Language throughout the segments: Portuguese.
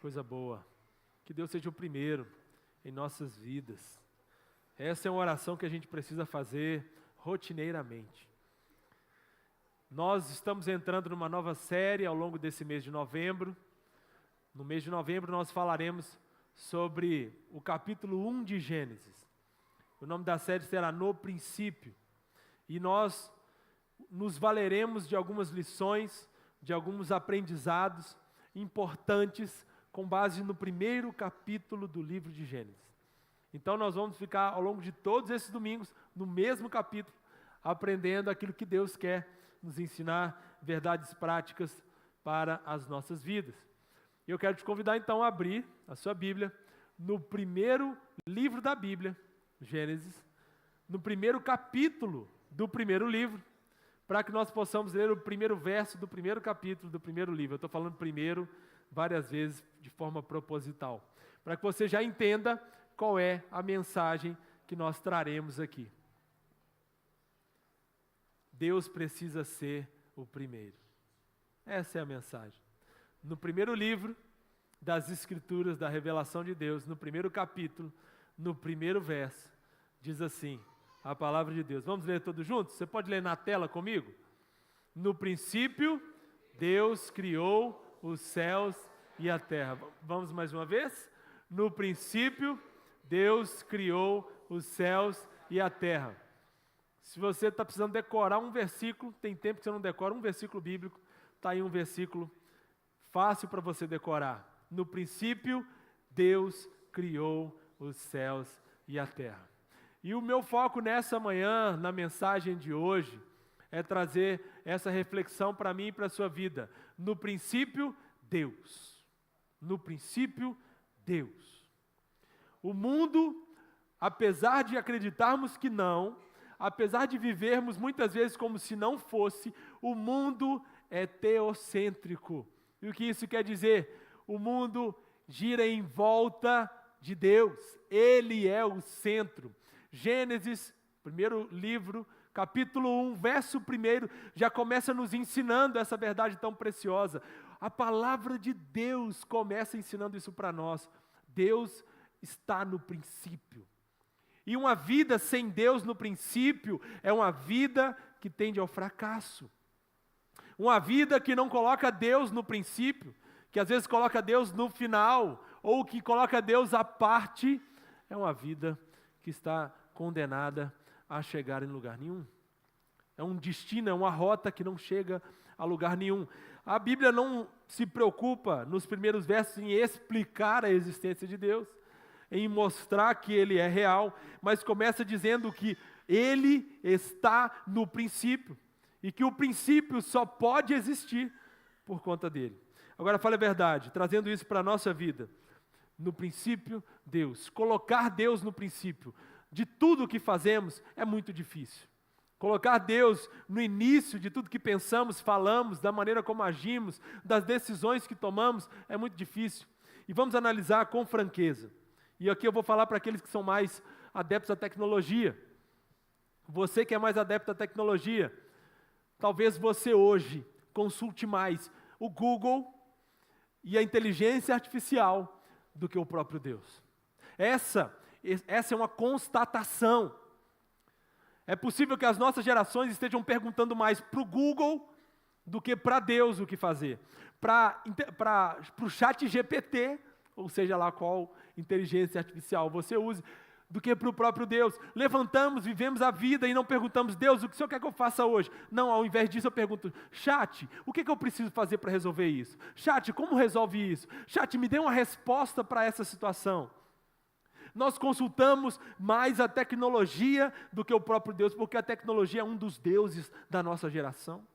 Coisa boa. Que Deus seja o primeiro em nossas vidas. Essa é uma oração que a gente precisa fazer rotineiramente. Nós estamos entrando numa nova série ao longo desse mês de novembro. No mês de novembro nós falaremos sobre o capítulo 1 de Gênesis. O nome da série será No Princípio. E nós nos valeremos de algumas lições, de alguns aprendizados importantes com base no primeiro capítulo do livro de Gênesis. Então nós vamos ficar ao longo de todos esses domingos no mesmo capítulo, aprendendo aquilo que Deus quer nos ensinar, verdades práticas para as nossas vidas. E eu quero te convidar então a abrir a sua Bíblia no primeiro livro da Bíblia, Gênesis, no primeiro capítulo do primeiro livro, para que nós possamos ler o primeiro verso do primeiro capítulo do primeiro livro. Eu estou falando primeiro várias vezes de forma proposital, para que você já entenda qual é a mensagem que nós traremos aqui. Deus precisa ser o primeiro. Essa é a mensagem. No primeiro livro das Escrituras, da revelação de Deus, no primeiro capítulo, no primeiro verso, diz assim, a palavra de Deus. Vamos ler todos juntos? Você pode ler na tela comigo? No princípio, Deus criou os céus e a terra. Vamos mais uma vez? No princípio, Deus criou os céus e a terra. Se você está precisando decorar um versículo, tem tempo que você não decora um versículo bíblico, está aí um versículo fácil para você decorar. No princípio, Deus criou os céus e a terra. E o meu foco nessa manhã, na mensagem de hoje, é trazer essa reflexão para mim e para a sua vida. No princípio, Deus. No princípio, Deus. O mundo, apesar de acreditarmos que não, apesar de vivermos muitas vezes como se não fosse, o mundo é teocêntrico. E o que isso quer dizer? O mundo gira em volta de Deus. Ele é o centro. Gênesis, primeiro livro, capítulo 1, verso 1, já começa nos ensinando essa verdade tão preciosa. A palavra de Deus começa ensinando isso para nós. Deus está no princípio. E uma vida sem Deus no princípio é uma vida que tende ao fracasso. Uma vida que não coloca Deus no princípio, que às vezes coloca Deus no final, ou que coloca Deus à parte, é uma vida que está condenada a chegar em lugar nenhum. É um destino, é uma rota que não chega a lugar nenhum. A Bíblia não se preocupa, nos primeiros versos, em explicar a existência de Deus, em mostrar que Ele é real, mas começa dizendo que Ele está no princípio, e que o princípio só pode existir por conta dEle. Agora fale a verdade, trazendo isso para a nossa vida. No princípio, Deus. Colocar Deus no princípio de tudo o que fazemos é muito difícil. Colocar Deus no início de tudo que pensamos, falamos, da maneira como agimos, das decisões que tomamos, é muito difícil. E vamos analisar com franqueza. E aqui eu vou falar para aqueles que são mais adeptos à tecnologia. Você que é mais adepto à tecnologia, talvez você hoje consulte mais o Google e a inteligência artificial do que o próprio Deus. Essa é uma constatação. É possível que as nossas gerações estejam perguntando mais para o Google do que para Deus o que fazer. Para o chat GPT, ou seja lá qual inteligência artificial você use, do que para o próprio Deus. Levantamos, vivemos a vida e não perguntamos, Deus, o que o Senhor quer que eu faça hoje? Não, ao invés disso eu pergunto, chat, o que eu preciso fazer para resolver isso? Chat, como resolve isso? Chat, me dê uma resposta para essa situação. Nós consultamos mais a tecnologia do que o próprio Deus, porque a tecnologia é um dos deuses da nossa geração.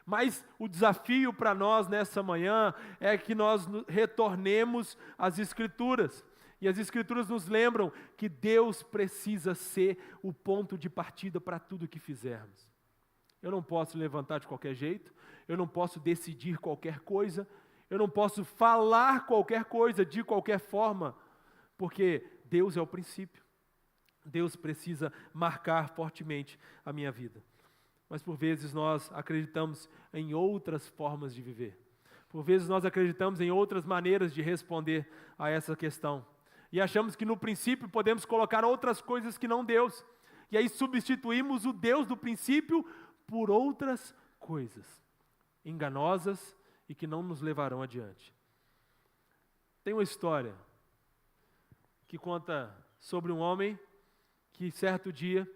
Mas o desafio para nós nessa manhã é que nós retornemos às Escrituras. E as Escrituras nos lembram que Deus precisa ser o ponto de partida para tudo que fizermos. Eu não posso levantar de qualquer jeito, eu não posso decidir qualquer coisa, eu não posso falar qualquer coisa de qualquer forma, porque Deus é o princípio. Deus precisa marcar fortemente a minha vida. Mas por vezes nós acreditamos em outras formas de viver. Por vezes nós acreditamos em outras maneiras de responder a essa questão. E achamos que no princípio podemos colocar outras coisas que não Deus. E aí substituímos o Deus do princípio por outras coisas enganosas e que não nos levarão adiante. Tem uma história que conta sobre um homem que certo dia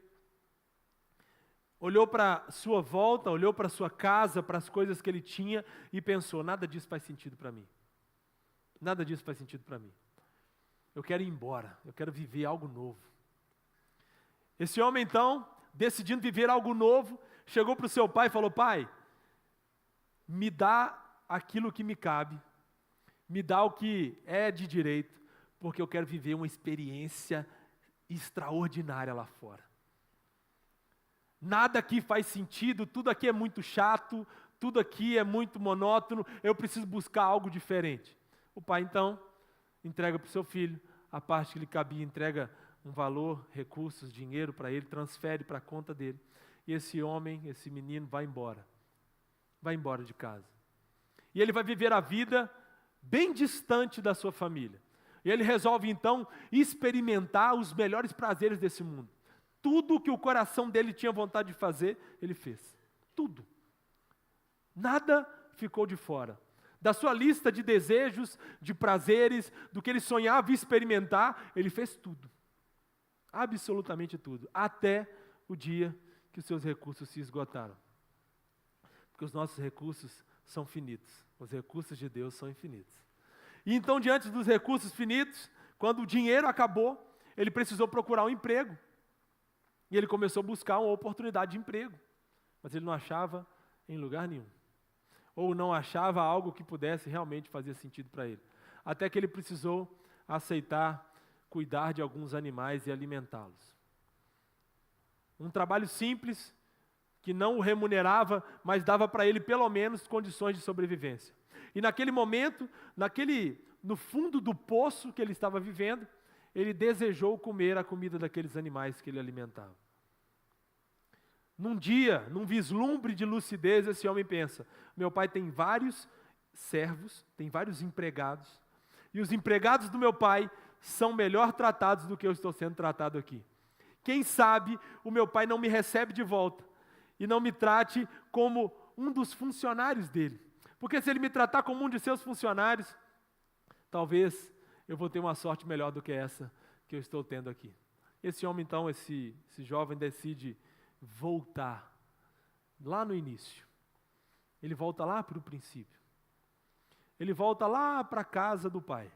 olhou para sua volta, olhou para sua casa, para as coisas que ele tinha e pensou: nada disso faz sentido para mim. Nada disso faz sentido para mim. Eu quero ir embora, eu quero viver algo novo. Esse homem então, decidindo viver algo novo, chegou para o seu pai e falou: pai, me dá aquilo que me cabe, me dá o que é de direito, porque eu quero viver uma experiência extraordinária lá fora. Nada aqui faz sentido, tudo aqui é muito chato, tudo aqui é muito monótono, eu preciso buscar algo diferente. O pai então entrega para o seu filho a parte que lhe cabia, entrega um valor, recursos, dinheiro para ele, transfere para a conta dele. E esse homem, esse menino vai embora de casa. E ele vai viver a vida bem distante da sua família. E ele resolve então experimentar os melhores prazeres desse mundo. Tudo o que o coração dele tinha vontade de fazer, ele fez. Tudo. Nada ficou de fora. Da sua lista de desejos, de prazeres, do que ele sonhava experimentar, ele fez tudo. Absolutamente tudo. Até o dia que os seus recursos se esgotaram. Porque os nossos recursos são finitos. Os recursos de Deus são infinitos. E então, diante dos recursos finitos, quando o dinheiro acabou, ele precisou procurar um emprego. E ele começou a buscar uma oportunidade de emprego. Mas ele não achava em lugar nenhum. Ou não achava algo que pudesse realmente fazer sentido para ele. Até que ele precisou aceitar cuidar de alguns animais e alimentá-los. Um trabalho simples, que não o remunerava, mas dava para ele pelo menos condições de sobrevivência. E naquele momento, no fundo do poço que ele estava vivendo, ele desejou comer a comida daqueles animais que ele alimentava. Num dia, num vislumbre de lucidez, esse homem pensa: meu pai tem vários servos, tem vários empregados, e os empregados do meu pai são melhor tratados do que eu estou sendo tratado aqui. Quem sabe o meu pai não me recebe de volta e não me trate como um dos funcionários dele. Porque se ele me tratar como um de seus funcionários, talvez eu vou ter uma sorte melhor do que essa que eu estou tendo aqui. Esse homem então, esse jovem decide voltar lá no início. Ele volta lá para o princípio. Ele volta lá para a casa do pai.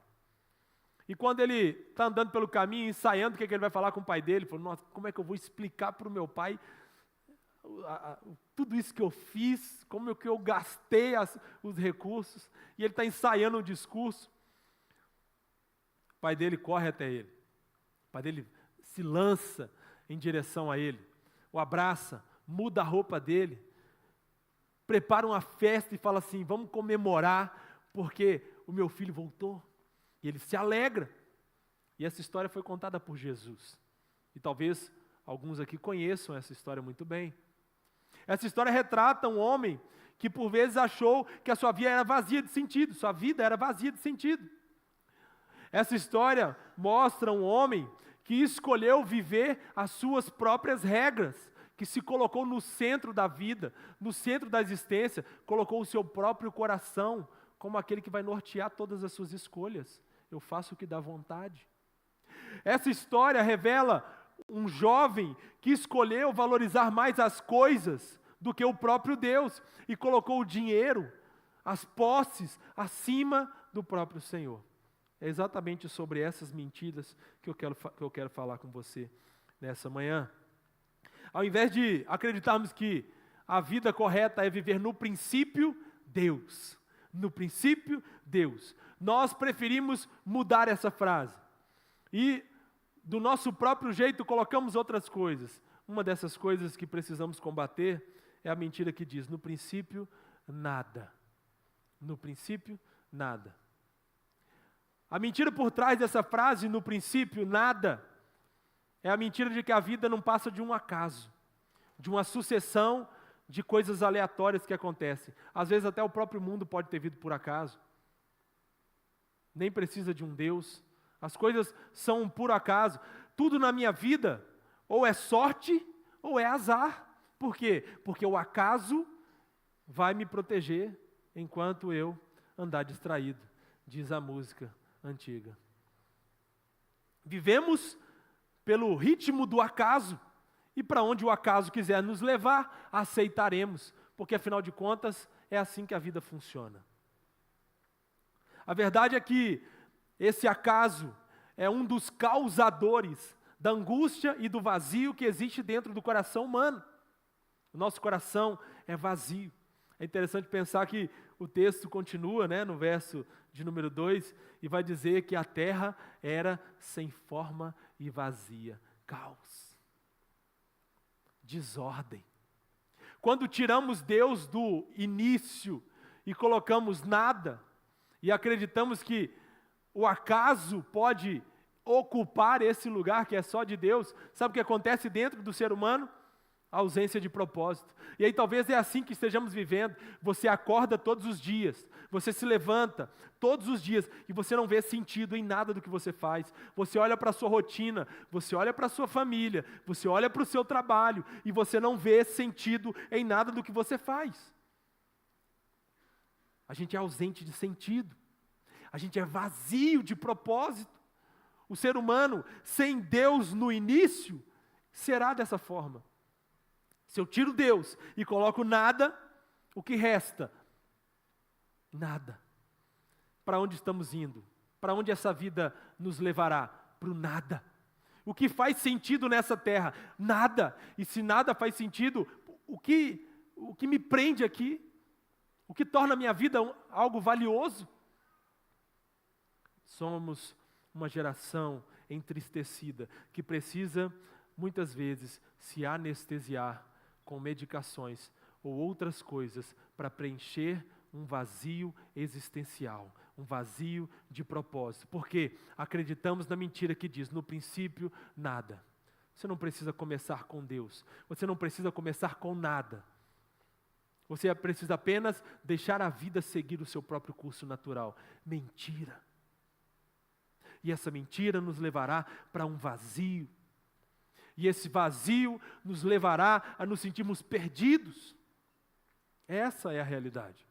E quando ele está andando pelo caminho, ensaiando o que ele vai falar com o pai dele, ele falou: nossa, como é que eu vou explicar para o meu pai tudo isso que eu fiz, como é que eu gastei os recursos, e ele está ensaiando um discurso. O pai dele corre até ele. O pai dele se lança em direção a ele, o abraça, muda a roupa dele, prepara uma festa e fala assim: vamos comemorar, porque o meu filho voltou. E ele se alegra. E essa história foi contada por Jesus. E talvez alguns aqui conheçam essa história muito bem. Essa história retrata um homem que por vezes achou que a sua vida era vazia de sentido. Sua vida era vazia de sentido. Essa história mostra um homem que escolheu viver as suas próprias regras, que se colocou no centro da vida, no centro da existência, colocou o seu próprio coração como aquele que vai nortear todas as suas escolhas. Eu faço o que dá vontade. Essa história revela um jovem que escolheu valorizar mais as coisas do que o próprio Deus e colocou o dinheiro, as posses, acima do próprio Senhor. É exatamente sobre essas mentiras que eu quero falar com você nessa manhã. Ao invés de acreditarmos que a vida correta é viver no princípio, Deus. No princípio, Deus. Nós preferimos mudar essa frase. E do nosso próprio jeito colocamos outras coisas. Uma dessas coisas que precisamos combater é a mentira que diz: no princípio, nada. No princípio, nada. A mentira por trás dessa frase, no princípio, nada, é a mentira de que a vida não passa de um acaso, de uma sucessão de coisas aleatórias que acontecem. Às vezes até o próprio mundo pode ter vindo por acaso. Nem precisa de um Deus. As coisas são um puro acaso. Tudo na minha vida ou é sorte ou é azar. Por quê? Porque o acaso vai me proteger enquanto eu andar distraído, diz a música antiga. Vivemos pelo ritmo do acaso, e para onde o acaso quiser nos levar, aceitaremos, porque afinal de contas é assim que a vida funciona. A verdade é que esse acaso é um dos causadores da angústia e do vazio que existe dentro do coração humano. O nosso coração é vazio. É interessante pensar que o texto continua, no verso de número 2, e vai dizer que a terra era sem forma e vazia. Caos. Desordem. Quando tiramos Deus do início e colocamos nada, e acreditamos que o acaso pode ocupar esse lugar que é só de Deus, sabe o que acontece dentro do ser humano? A ausência de propósito. E aí talvez é assim que estejamos vivendo. Você acorda todos os dias, você se levanta todos os dias e você não vê sentido em nada do que você faz. Você olha para a sua rotina, você olha para a sua família, você olha para o seu trabalho e você não vê sentido em nada do que você faz. A gente é ausente de sentido. A gente é vazio de propósito. O ser humano, sem Deus no início, será dessa forma. Se eu tiro Deus e coloco nada, o que resta? Nada. Para onde estamos indo? Para onde essa vida nos levará? Para o nada. O que faz sentido nessa terra? Nada. E se nada faz sentido, o que me prende aqui? O que torna a minha vida algo valioso? Somos uma geração entristecida que precisa, muitas vezes, se anestesiar com medicações ou outras coisas para preencher um vazio existencial, um vazio de propósito. Porque acreditamos na mentira que diz, no princípio, nada. Você não precisa começar com Deus, você não precisa começar com nada. Você precisa apenas deixar a vida seguir o seu próprio curso natural. Mentira. E essa mentira nos levará para um vazio. E esse vazio nos levará a nos sentirmos perdidos. Essa é a realidade.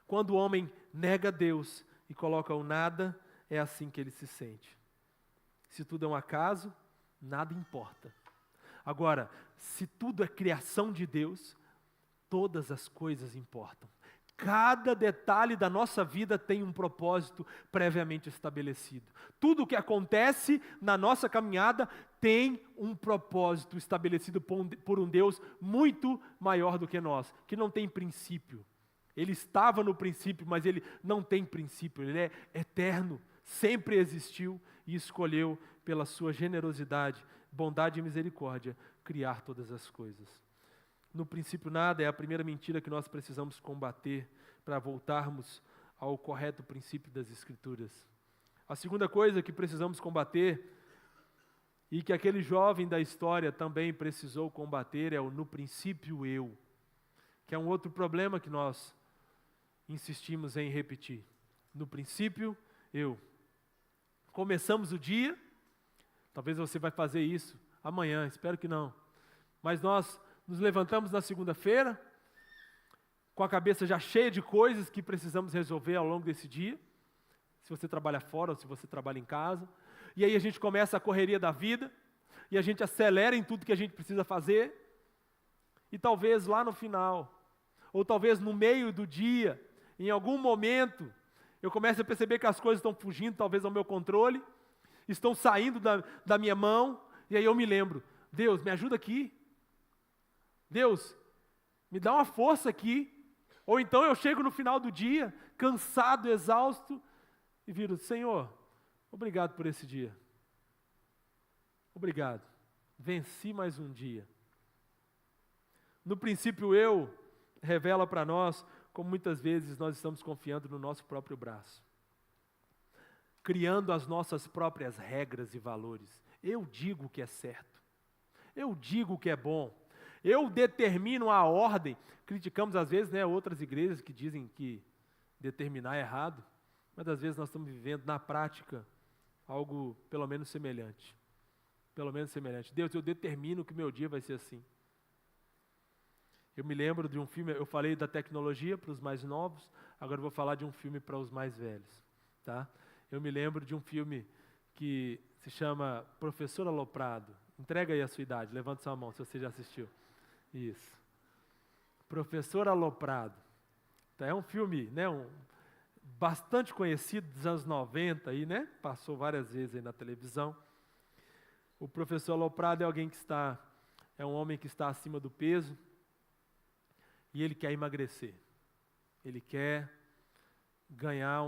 Quando o homem nega Deus e coloca o nada, é assim que ele se sente. Se tudo é um acaso, nada importa. Agora, se tudo é criação de Deus, todas as coisas importam. Cada detalhe da nossa vida tem um propósito previamente estabelecido. Tudo o que acontece na nossa caminhada tem um propósito estabelecido por um Deus muito maior do que nós, que não tem princípio. Ele estava no princípio, mas ele não tem princípio, ele é eterno, sempre existiu e escolheu pela sua generosidade, bondade e misericórdia criar todas as coisas. No princípio nada é a primeira mentira que nós precisamos combater para voltarmos ao correto princípio das Escrituras. A segunda coisa que precisamos combater, e que aquele jovem da história também precisou combater, é o no princípio eu, que é um outro problema que nós insistimos em repetir. No princípio eu. Começamos o dia, talvez você vai fazer isso amanhã, espero que não, mas nós nos levantamos na segunda-feira, com a cabeça já cheia de coisas que precisamos resolver ao longo desse dia, se você trabalha fora ou se você trabalha em casa, e aí a gente começa a correria da vida, e a gente acelera em tudo que a gente precisa fazer, e talvez lá no final, ou talvez no meio do dia, em algum momento, eu comece a perceber que as coisas estão fugindo talvez ao meu controle, estão saindo da minha mão, e aí eu me lembro, Deus, me ajuda aqui, Deus, me dá uma força aqui. Ou então eu chego no final do dia, cansado, exausto, e viro, Senhor, obrigado por esse dia. Obrigado. Venci mais um dia. No princípio eu revela para nós como muitas vezes nós estamos confiando no nosso próprio braço. Criando as nossas próprias regras e valores. Eu digo o que é certo. Eu digo o que é bom. Eu determino a ordem. Criticamos às vezes, né, outras igrejas que dizem que determinar é errado, mas às vezes nós estamos vivendo na prática algo pelo menos semelhante. Pelo menos semelhante. Deus, eu determino que o meu dia vai ser assim. Eu me lembro de um filme, eu falei da tecnologia para os mais novos, agora eu vou falar de um filme para os mais velhos. Tá? Eu me lembro de um filme que se chama Professor Aloprado. Entrega aí a sua idade, levanta sua mão se você já assistiu. Isso. Professor Aloprado. Então, é um filme, né, bastante conhecido dos anos 90, aí, né? Passou várias vezes aí na televisão. O professor Aloprado é um homem que está acima do peso e ele quer emagrecer. Ele quer ganhar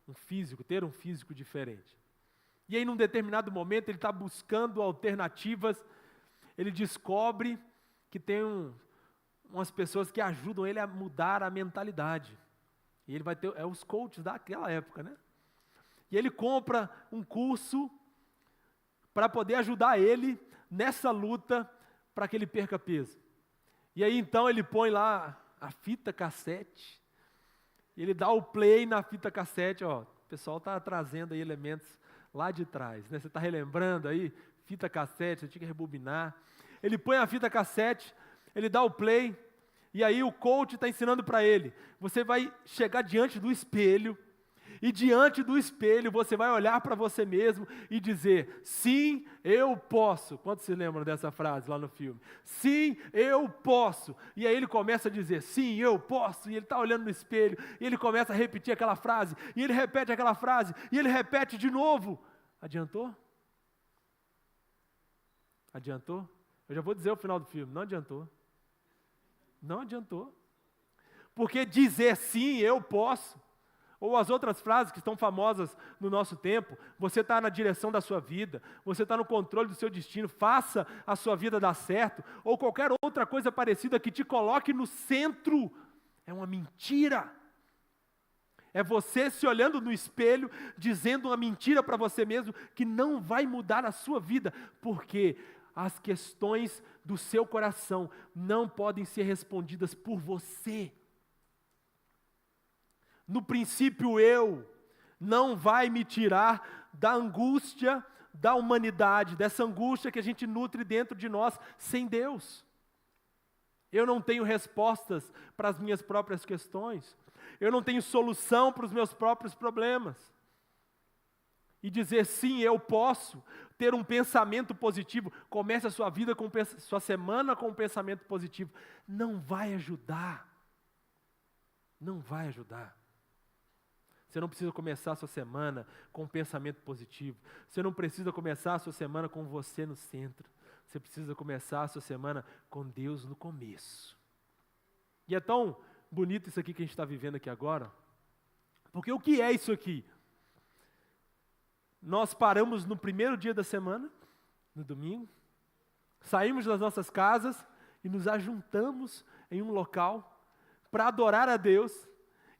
um físico, ter um físico diferente. E aí, num determinado momento, ele está buscando alternativas, ele descobre que tem umas pessoas que ajudam ele a mudar a mentalidade. E ele vai ter, os coaches daquela época, né? E ele compra um curso para poder ajudar ele nessa luta para que ele perca peso. E aí, então, ele põe lá a fita cassete, ele dá o play na fita cassete, ó, o pessoal está trazendo aí elementos lá de trás, né? Você está relembrando aí, fita cassete, você tinha que rebobinar. Ele põe a fita cassete, ele dá o play, e aí o coach está ensinando para ele, você vai chegar diante do espelho, e diante do espelho você vai olhar para você mesmo e dizer, sim, eu posso. Quantos se lembram dessa frase lá no filme? Sim, eu posso. E aí ele começa a dizer, sim, eu posso. E ele está olhando no espelho, e ele começa a repetir aquela frase, e ele repete aquela frase, e ele repete de novo. Adiantou? Adiantou? Eu já vou dizer o final do filme, não adiantou. Não adiantou. Porque dizer sim, eu posso, ou as outras frases que estão famosas no nosso tempo, você está na direção da sua vida, você está no controle do seu destino, faça a sua vida dar certo, ou qualquer outra coisa parecida que te coloque no centro, é uma mentira. É você se olhando no espelho, dizendo uma mentira para você mesmo, que não vai mudar a sua vida, porque as questões do seu coração não podem ser respondidas por você. No princípio, eu não vai me tirar da angústia da humanidade, dessa angústia que a gente nutre dentro de nós sem Deus. Eu não tenho respostas para as minhas próprias questões. Eu não tenho solução para os meus próprios problemas. E dizer sim, eu posso, ter um pensamento positivo, comece a sua vida, sua semana com um pensamento positivo, não vai ajudar. Não vai ajudar. Você não precisa começar a sua semana com um pensamento positivo. Você não precisa começar a sua semana com você no centro. Você precisa começar a sua semana com Deus no começo. E é tão bonito isso aqui que a gente está vivendo aqui agora. Porque o que é isso aqui? Nós paramos no primeiro dia da semana, no domingo, saímos das nossas casas e nos ajuntamos em um local para adorar a Deus,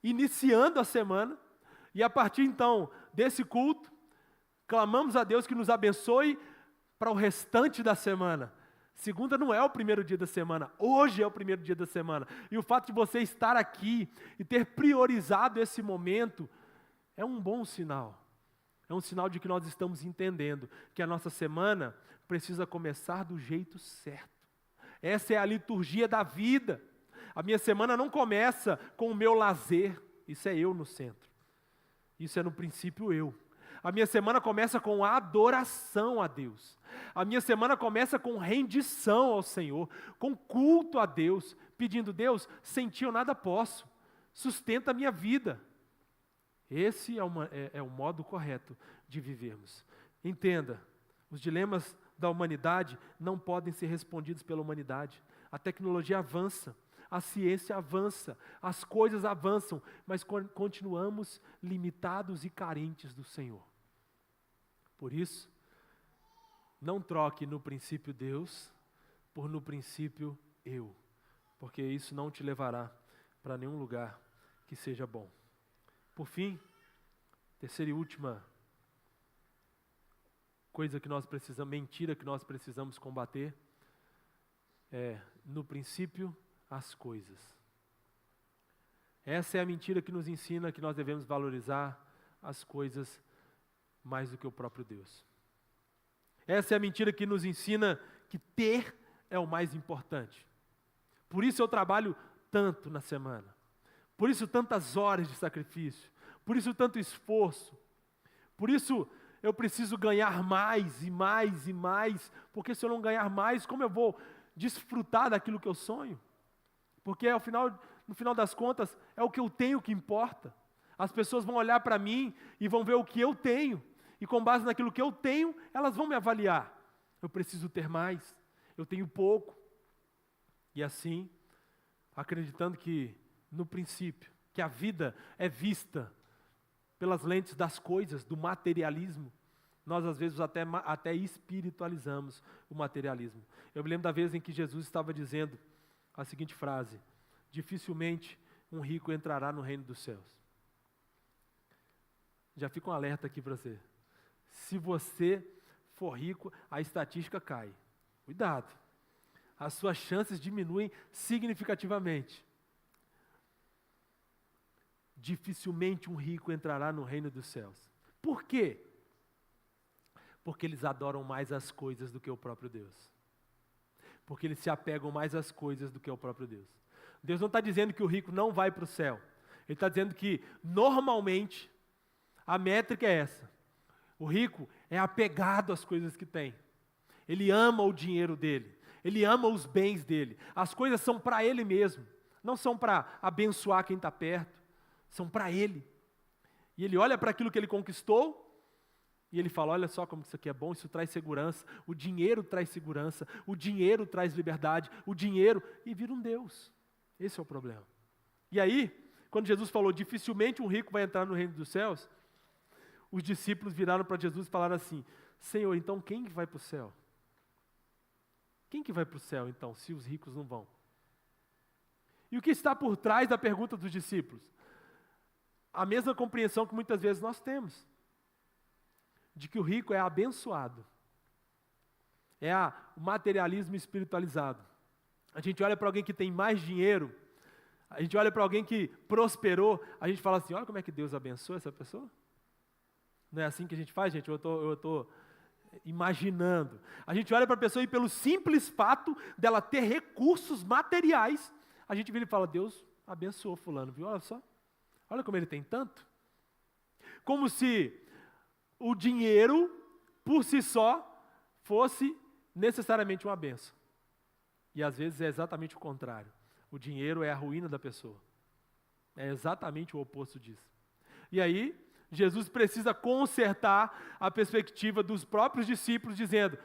iniciando a semana. E a partir então desse culto, clamamos a Deus que nos abençoe para o restante da semana. Segunda não é o primeiro dia da semana, hoje é o primeiro dia da semana. E o fato de você estar aqui e ter priorizado esse momento é um bom sinal. É um sinal de que nós estamos entendendo que a nossa semana precisa começar do jeito certo. Essa é a liturgia da vida. A minha semana não começa com o meu lazer, isso é eu no centro. Isso é no princípio eu. A minha semana começa com adoração a Deus. A minha semana começa com rendição ao Senhor, com culto a Deus, pedindo, Deus, sem ti eu nada posso, sustenta a minha vida. Esse é o modo correto de vivermos. Entenda, os dilemas da humanidade não podem ser respondidos pela humanidade. A tecnologia avança. A ciência avança, as coisas avançam, mas continuamos limitados e carentes do Senhor. Por isso, não troque no princípio Deus por no princípio eu, porque isso não te levará para nenhum lugar que seja bom. Por fim, terceira e última coisa que nós precisamos, mentira que nós precisamos combater, no princípio, as coisas. Essa é a mentira que nos ensina que nós devemos valorizar as coisas mais do que o próprio Deus. Essa é a mentira que nos ensina que ter é o mais importante. Por isso eu trabalho tanto na semana. Por isso tantas horas de sacrifício. Por isso tanto esforço. Por isso eu preciso ganhar mais e mais e mais. Porque se eu não ganhar mais, como eu vou desfrutar daquilo que eu sonho? Porque no final das contas, é o que eu tenho que importa. As pessoas vão olhar para mim e vão ver o que eu tenho. E com base naquilo que eu tenho, elas vão me avaliar. Eu preciso ter mais, eu tenho pouco. E assim, acreditando que, no princípio, que a vida é vista pelas lentes das coisas, do materialismo, nós às vezes até espiritualizamos o materialismo. Eu me lembro da vez em que Jesus estava dizendo a seguinte frase: dificilmente um rico entrará no reino dos céus. Já fica um alerta aqui para você. Se você for rico, a estatística cai. Cuidado. As suas chances diminuem significativamente. Dificilmente um rico entrará no reino dos céus. Por quê? Porque eles adoram mais as coisas do que o próprio Deus. Porque eles se apegam mais às coisas do que ao próprio Deus. Deus não está dizendo que o rico não vai para o céu. Ele está dizendo que, normalmente, a métrica é essa. O rico é apegado às coisas que tem. Ele ama o dinheiro dele. Ele ama os bens dele. As coisas são para ele mesmo. Não são para abençoar quem está perto. São para ele. E ele olha para aquilo que ele conquistou e ele fala: olha só como isso aqui é bom, isso traz segurança. O dinheiro traz segurança. O dinheiro traz liberdade. O dinheiro... E vira um Deus. Esse é o problema. E aí, quando Jesus falou: dificilmente um rico vai entrar no reino dos céus, os discípulos viraram para Jesus e falaram assim: Senhor, então quem vai para o céu? Quem que vai para o céu então, se os ricos não vão? E o que está por trás da pergunta dos discípulos? A mesma compreensão que muitas vezes nós temos, de que o rico é abençoado, o materialismo espiritualizado. A gente olha para alguém que tem mais dinheiro, a gente olha para alguém que prosperou, a gente fala assim: olha como é que Deus abençoa essa pessoa. Não é assim que a gente faz, gente? Eu estou imaginando. A gente olha para a pessoa e pelo simples fato dela ter recursos materiais, a gente vira e fala: Deus abençoou fulano, viu? Olha só, olha como ele tem tanto. Como se o dinheiro, por si só, fosse necessariamente uma bênção. E às vezes é exatamente o contrário. O dinheiro é a ruína da pessoa. É exatamente o oposto disso. E aí, Jesus precisa consertar a perspectiva dos próprios discípulos, dizendo: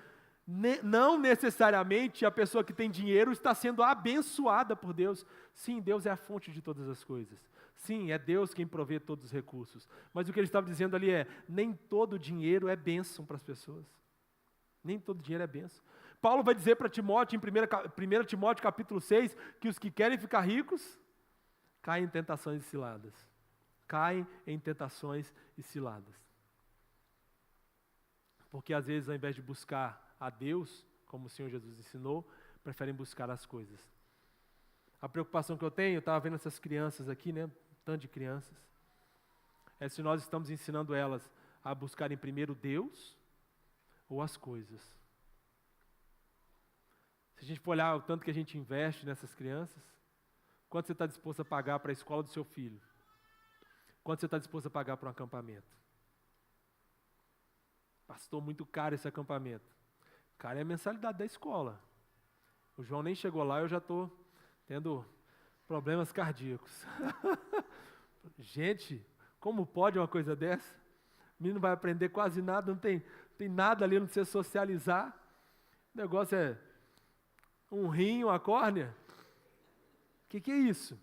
não necessariamente a pessoa que tem dinheiro está sendo abençoada por Deus. Sim, Deus é a fonte de todas as coisas. Sim, é Deus quem provê todos os recursos. Mas o que ele estava dizendo ali é: nem todo dinheiro é bênção para as pessoas. Nem todo dinheiro é bênção. Paulo vai dizer para Timóteo, em 1 Timóteo capítulo 6, que os que querem ficar ricos caem em tentações e ciladas. Caem em tentações e ciladas. Porque às vezes, ao invés de buscar a Deus, como o Senhor Jesus ensinou, preferem buscar as coisas. A preocupação que eu tenho, eu estava vendo essas crianças aqui, né, tanto de crianças, é se nós estamos ensinando elas a buscarem primeiro Deus ou as coisas. Se a gente for olhar o tanto que a gente investe nessas crianças, quanto você está disposto a pagar para a escola do seu filho? Quanto você está disposto a pagar para um acampamento? Pastor, muito caro esse acampamento. Cara, é a mensalidade da escola. O João nem chegou lá, eu já estou tendo problemas cardíacos. Gente, como pode uma coisa dessa? O menino vai aprender quase nada, não tem nada ali, não precisa socializar. O negócio é um rim, uma córnea. O que é isso?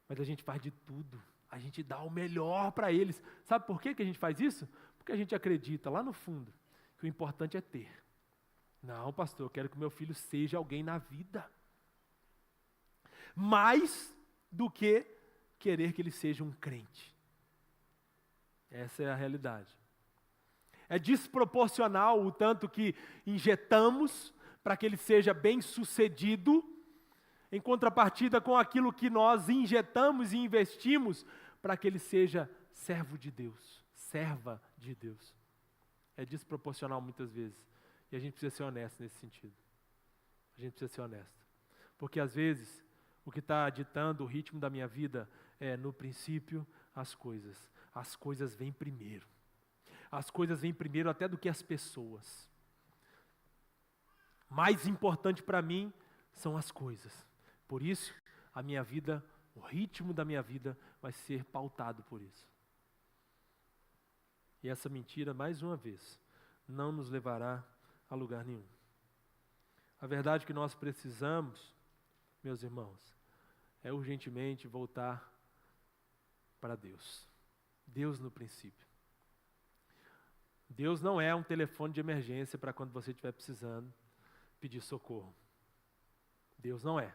Mas a gente faz de tudo. A gente dá o melhor para eles. Sabe por que a gente faz isso? Porque a gente acredita lá no fundo que o importante é ter. Não, pastor, eu quero que o meu filho seja alguém na vida. Mais do que querer que ele seja um crente. Essa é a realidade. É desproporcional o tanto que injetamos para que ele seja bem-sucedido, em contrapartida com aquilo que nós injetamos e investimos, para que ele seja servo de Deus, serva de Deus. É desproporcional muitas vezes, e a gente precisa ser honesto nesse sentido. A gente precisa ser honesto, porque às vezes o que está ditando o ritmo da minha vida é, no princípio, as coisas vêm primeiro. As coisas vêm primeiro até do que as pessoas. Mais importante para mim são as coisas. Por isso, a minha vida, o ritmo da minha vida vai ser pautado por isso. E essa mentira, mais uma vez, não nos levará a lugar nenhum. A verdade que nós precisamos, meus irmãos, é urgentemente voltar para Deus. Deus no princípio. Deus não é um telefone de emergência para quando você estiver precisando pedir socorro. Deus não é.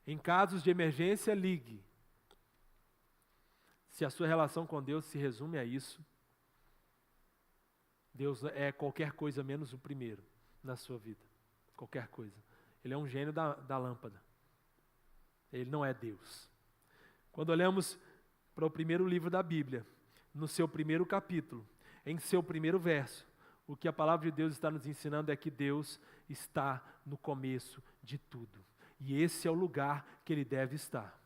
Em casos de emergência, ligue. Se a sua relação com Deus se resume a isso, Deus é qualquer coisa menos o primeiro na sua vida. Qualquer coisa. Ele é um gênio da lâmpada. Ele não é Deus. Quando olhamos para o primeiro livro da Bíblia, no seu primeiro capítulo, em seu primeiro verso, o que a palavra de Deus está nos ensinando é que Deus está no começo de tudo. E esse é o lugar que Ele deve estar.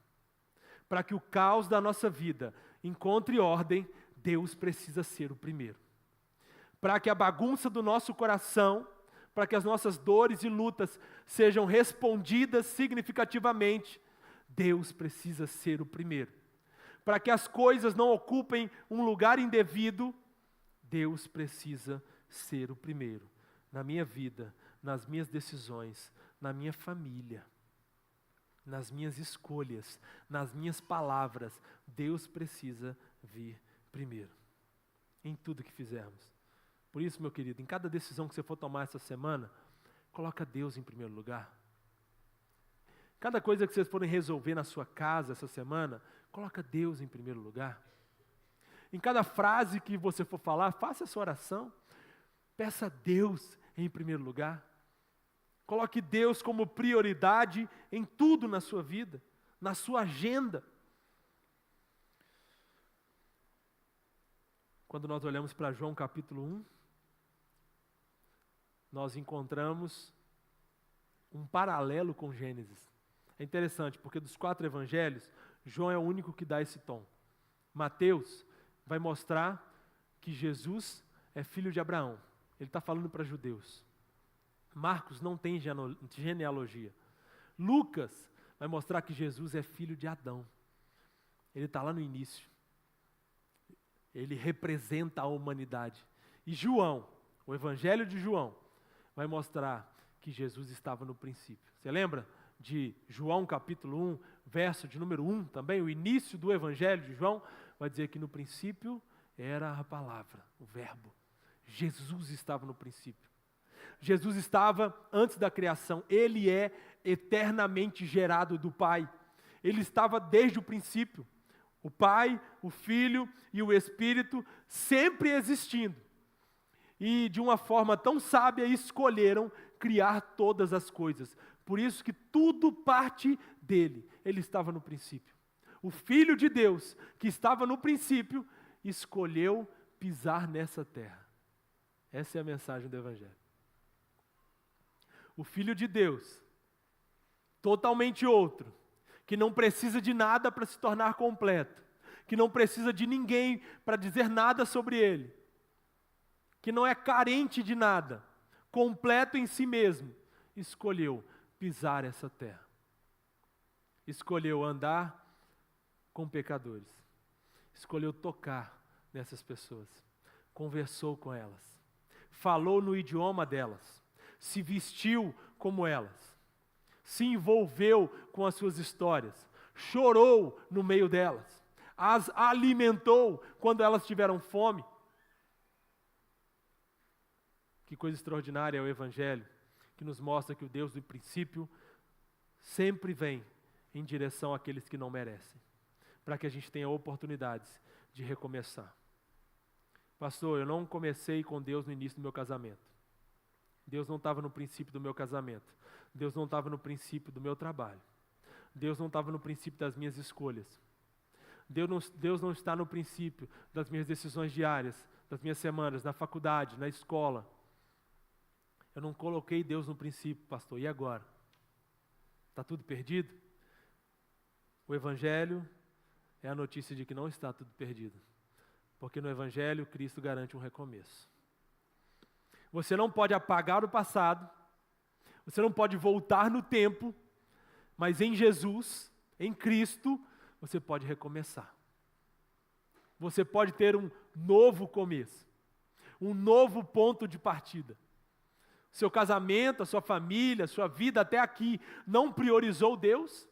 Para que o caos da nossa vida encontre ordem, Deus precisa ser o primeiro. Para que a bagunça do nosso coração, para que as nossas dores e lutas sejam respondidas significativamente, Deus precisa ser o primeiro. Para que as coisas não ocupem um lugar indevido, Deus precisa ser o primeiro. Na minha vida, nas minhas decisões, na minha família, nas minhas escolhas, nas minhas palavras, Deus precisa vir primeiro. Em tudo que fizermos. Por isso, meu querido, em cada decisão que você for tomar essa semana, coloca Deus em primeiro lugar. Cada coisa que vocês forem resolver na sua casa essa semana, coloca Deus em primeiro lugar. Em cada frase que você for falar, faça essa oração. Peça a Deus em primeiro lugar. Coloque Deus como prioridade em tudo na sua vida, na sua agenda. Quando nós olhamos para João capítulo 1, nós encontramos um paralelo com Gênesis. É interessante, porque dos 4 evangelhos, João é o único que dá esse tom. Mateus vai mostrar que Jesus é filho de Abraão. Ele está falando para judeus. Marcos não tem genealogia. Lucas vai mostrar que Jesus é filho de Adão. Ele está lá no início. Ele representa a humanidade. E João, o evangelho de João, vai mostrar que Jesus estava no princípio. Você lembra de João capítulo 1, verso de número 1 também? O início do evangelho de João vai dizer que no princípio era a palavra, o verbo. Jesus estava no princípio. Jesus estava antes da criação. Ele é eternamente gerado do Pai. Ele estava desde o princípio. O Pai, o Filho e o Espírito sempre existindo. E de uma forma tão sábia escolheram criar todas as coisas. Por isso que tudo parte dele. Ele estava no princípio. O Filho de Deus, que estava no princípio, escolheu pisar nessa terra. Essa é a mensagem do Evangelho. O Filho de Deus, totalmente outro, que não precisa de nada para se tornar completo, que não precisa de ninguém para dizer nada sobre ele, que não é carente de nada, completo em si mesmo, escolheu pisar essa terra. Escolheu andar com pecadores. Escolheu tocar nessas pessoas. Conversou com elas. Falou no idioma delas. Se vestiu como elas. Se envolveu com as suas histórias. Chorou no meio delas. As alimentou quando elas tiveram fome. Que coisa extraordinária é o Evangelho, que nos mostra que o Deus do princípio sempre vem em direção àqueles que não merecem, para que a gente tenha oportunidades de recomeçar. Pastor, eu não comecei com Deus no início do meu casamento. Deus não estava no princípio do meu casamento. Deus não estava no princípio do meu trabalho. Deus não estava no princípio das minhas escolhas. Deus não está no princípio das minhas decisões diárias, das minhas semanas, na faculdade, na escola. Eu não coloquei Deus no princípio, pastor. E agora? Está tudo perdido? O Evangelho é a notícia de que não está tudo perdido. Porque no Evangelho, Cristo garante um recomeço. Você não pode apagar o passado, você não pode voltar no tempo, mas em Jesus, em Cristo, você pode recomeçar. Você pode ter um novo começo, um novo ponto de partida. Seu casamento, a sua família, a sua vida até aqui não priorizou Deus?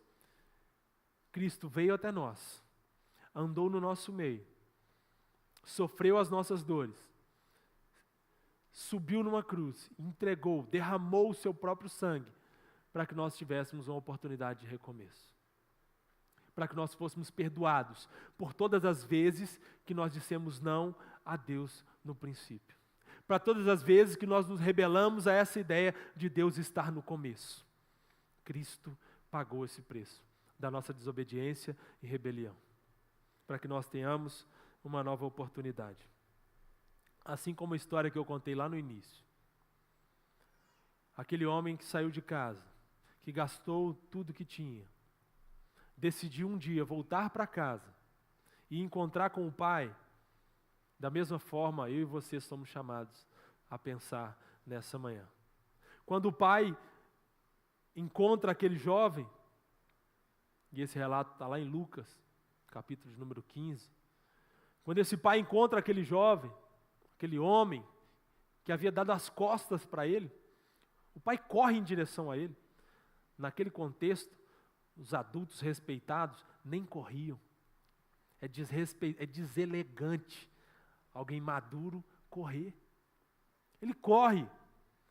Cristo veio até nós, andou no nosso meio, sofreu as nossas dores, subiu numa cruz, entregou, derramou o seu próprio sangue para que nós tivéssemos uma oportunidade de recomeço. Para que nós fôssemos perdoados por todas as vezes que nós dissemos não a Deus no princípio. Para todas as vezes que nós nos rebelamos a essa ideia de Deus estar no começo. Cristo pagou esse preço da nossa desobediência e rebelião, para que nós tenhamos uma nova oportunidade. Assim como a história que eu contei lá no início. Aquele homem que saiu de casa, que gastou tudo que tinha, decidiu um dia voltar para casa e encontrar com o Pai. Da mesma forma, eu e você somos chamados a pensar nessa manhã. Quando o pai encontra aquele jovem, e esse relato está lá em Lucas, capítulo de número 15, quando esse pai encontra aquele jovem, aquele homem que havia dado as costas para ele, o pai corre em direção a ele. Naquele contexto, os adultos respeitados nem corriam. É deselegante alguém maduro correr. Ele corre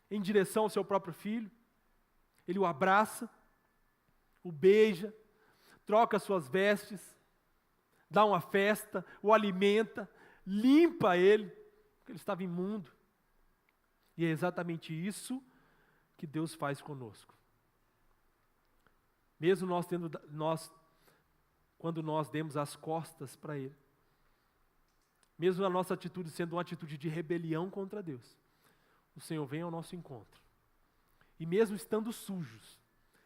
em direção ao seu próprio filho, ele o abraça, o beija, troca suas vestes, dá uma festa, o alimenta, limpa ele, porque ele estava imundo. E é exatamente isso que Deus faz conosco. Mesmo quando nós demos as costas para Ele, mesmo a nossa atitude sendo uma atitude de rebelião contra Deus, o Senhor vem ao nosso encontro. E mesmo estando sujos,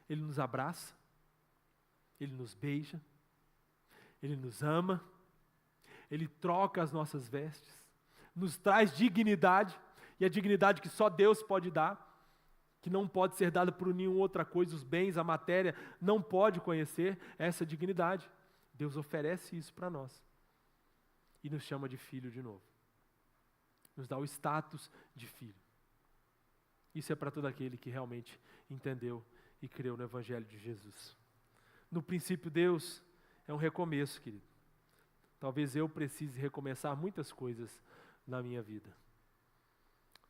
Ele nos abraça, Ele nos beija, Ele nos ama, Ele troca as nossas vestes, nos traz dignidade, e a dignidade que só Deus pode dar, que não pode ser dada por nenhuma outra coisa, os bens, a matéria, não pode conhecer essa dignidade. Deus oferece isso para nós. E nos chama de filho de novo. Nos dá o status de filho. Isso é para todo aquele que realmente entendeu e creu no Evangelho de Jesus. No princípio, Deus é um recomeço, querido. Talvez eu precise recomeçar muitas coisas na minha vida.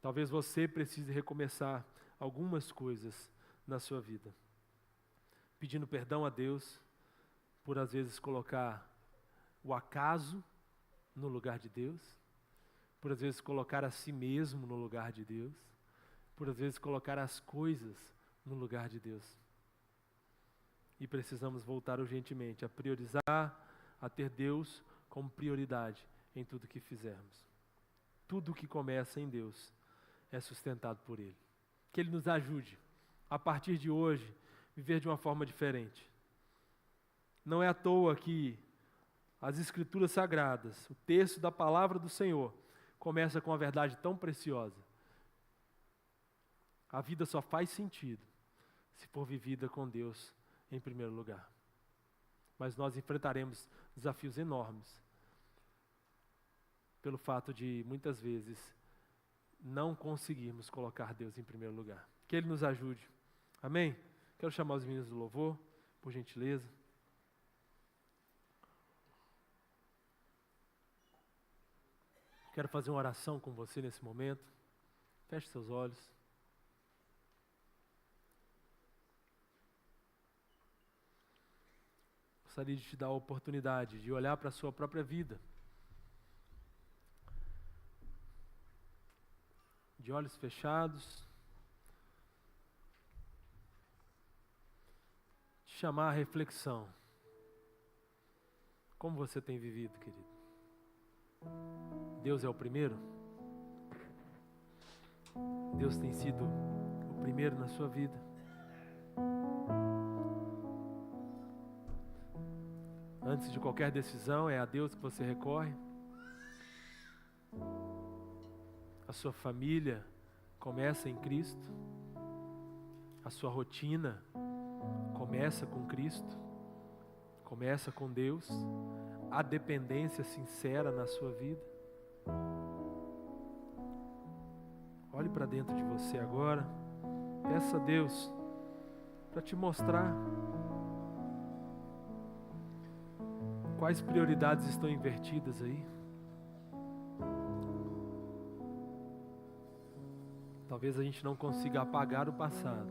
Talvez você precise recomeçar algumas coisas na sua vida. Pedindo perdão a Deus por às vezes colocar o acaso no lugar de Deus, por às vezes colocar a si mesmo no lugar de Deus, por às vezes colocar as coisas no lugar de Deus. E precisamos voltar urgentemente a priorizar, a ter Deus como prioridade em tudo que fizermos. Tudo que começa em Deus é sustentado por Ele. Que Ele nos ajude, a partir de hoje, viver de uma forma diferente. Não é à toa que as Escrituras Sagradas, o texto da Palavra do Senhor, começa com uma verdade tão preciosa. A vida só faz sentido se for vivida com Deus em primeiro lugar. Mas nós enfrentaremos desafios enormes pelo fato de, muitas vezes, não conseguirmos colocar Deus em primeiro lugar. Que Ele nos ajude. Amém? Quero chamar os meninos do louvor, por gentileza. Quero fazer uma oração com você nesse momento. Feche seus olhos. Gostaria de te dar a oportunidade de olhar para a sua própria vida. De olhos fechados. chamar a reflexão. Como você tem vivido, querido? Deus é o primeiro? Deus tem sido o primeiro na sua vida? Antes de qualquer decisão, é a Deus que você recorre? A sua família começa em Cristo? A sua rotina começa com Cristo? Começa com Deus? Há dependência sincera na sua vida? Olhe para dentro de você agora. Peça a Deus para te mostrar quais prioridades estão invertidas aí. Talvez a gente não consiga apagar o passado,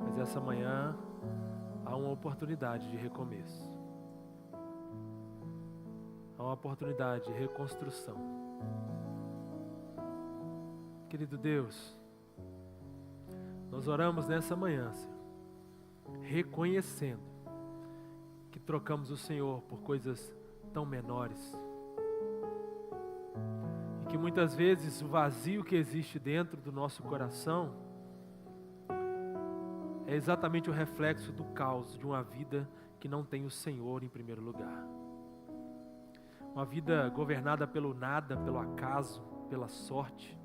mas essa manhã há uma oportunidade de recomeço. Há uma oportunidade de reconstrução. Querido Deus, nós oramos nessa manhã, Senhor, reconhecendo que trocamos o Senhor por coisas tão menores. E que muitas vezes o vazio que existe dentro do nosso coração é exatamente o reflexo do caos de uma vida que não tem o Senhor em primeiro lugar. Uma vida governada pelo nada, pelo acaso, pela sorte.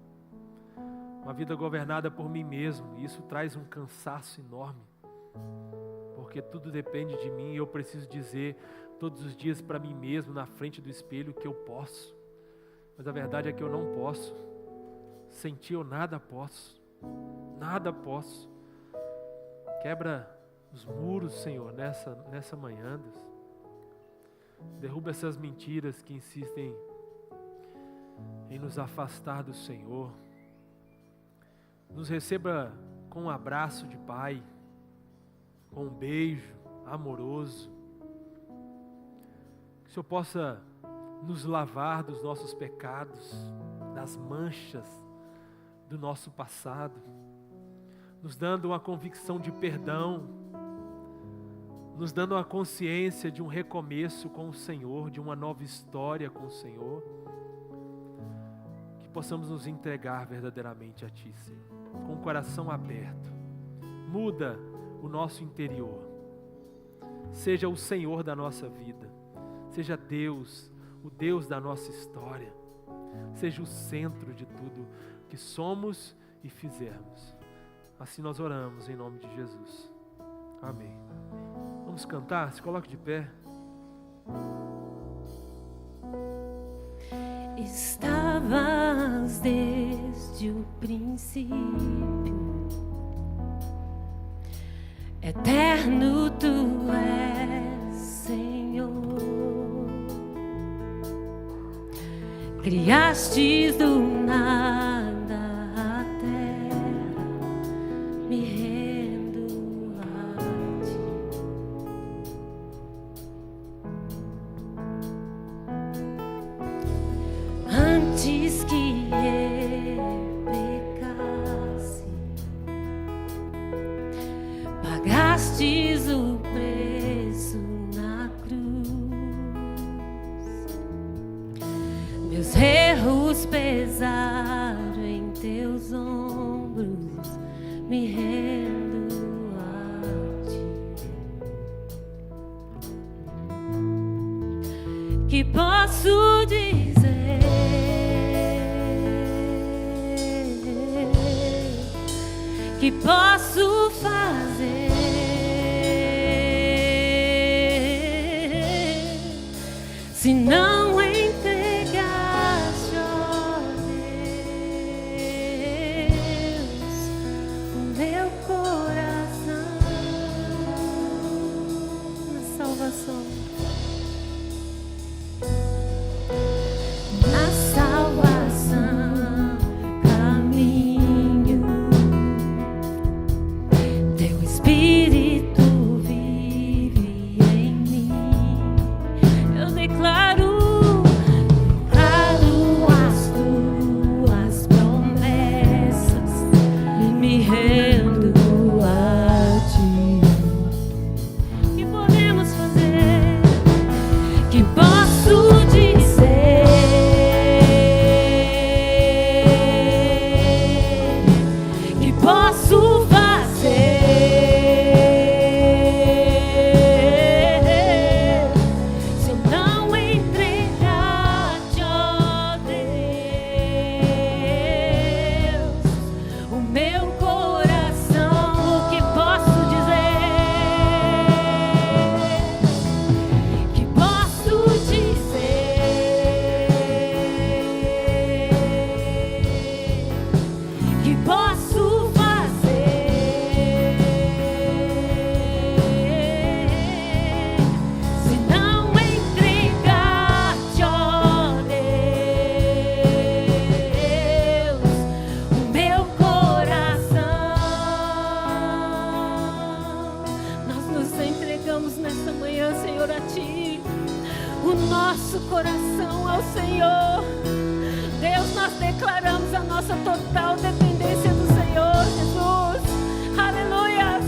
Uma vida governada por mim mesmo, e isso traz um cansaço enorme. Porque tudo depende de mim e eu preciso dizer todos os dias para mim mesmo, na frente do espelho, que eu posso. Mas a verdade é que eu não posso. Sem ti eu nada posso. Nada posso. Quebra os muros, Senhor, nessa manhã, Deus. Derruba essas mentiras que insistem em nos afastar do Senhor. Nos receba com um abraço de Pai, com um beijo amoroso. Que o Senhor possa nos lavar dos nossos pecados, das manchas do nosso passado, nos dando uma convicção de perdão, nos dando uma consciência de um recomeço com o Senhor, de uma nova história com o Senhor. Que possamos nos entregar verdadeiramente a Ti, Senhor, com o coração aberto. Muda o nosso interior. Seja o Senhor da nossa vida. Seja Deus, o Deus da nossa história. Seja o centro de tudo que somos e fizermos. Assim nós oramos em nome de Jesus. Amém. Vamos cantar? Se coloque de pé. Estavas desde o princípio, eterno Tu és, Senhor. Criastes do nada a terra, me rendo a Ti. Antes que eu pecasse, pagastes o preço na cruz. Meus erros pesaram em Teus ombros, me rendo a Ti. Que posso dizer? Que posso fazer? Se não entregaste, ó Deus, o meu coração na salvação. Na salvação, caminho. Teu Espírito vive em mim. Eu declaro coração ao Senhor. Deus, nós declaramos a nossa total dependência do Senhor, Jesus. Aleluia.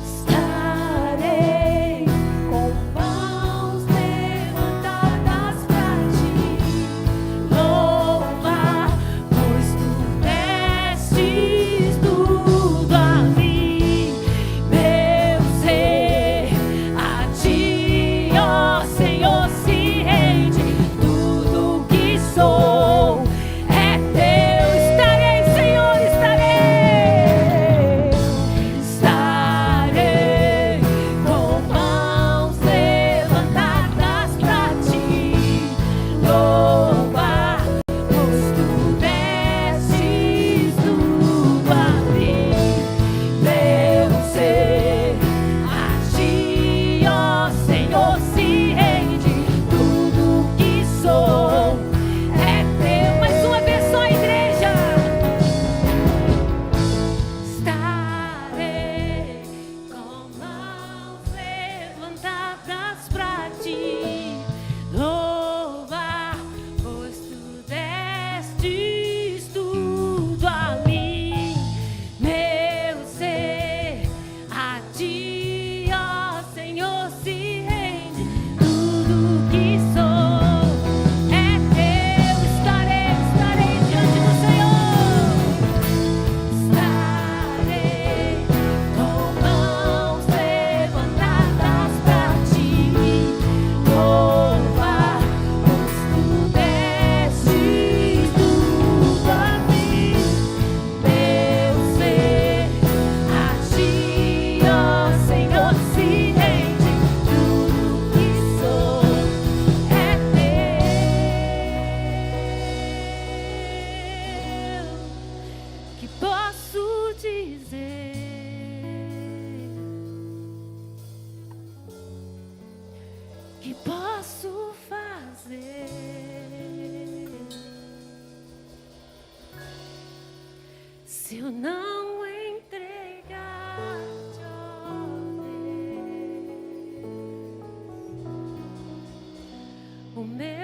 Estarei com mãos levantadas pra ti, louvar, pois tu destes tudo a mim, meu ser, a ti, ó Senhor, se rende, tudo que sou é teu. Estarei, Senhor, estarei, estarei com mãos levantadas pra ti, louvar, pois tu destes tudo a mim, meu ser, a ti, ó Senhor, se rende, tudo que sou é teu. Mais uma vez só, igreja. Estarei com mãos levantadas pra ti, louvar, pois tu destes tudo a mim, meu ser, a ti, ó Senhor, se rende, tudo que sou é teu. Estarei diante do Senhor. Estarei com mãos levantadas pra ti, louvar, pois tu destes tudo a mim, meu ser, a ti, ó Senhor, se rende, tudo que sou é teu. Que posso dizer, que posso fazer, se eu não entregar-te, ó Deus, o meu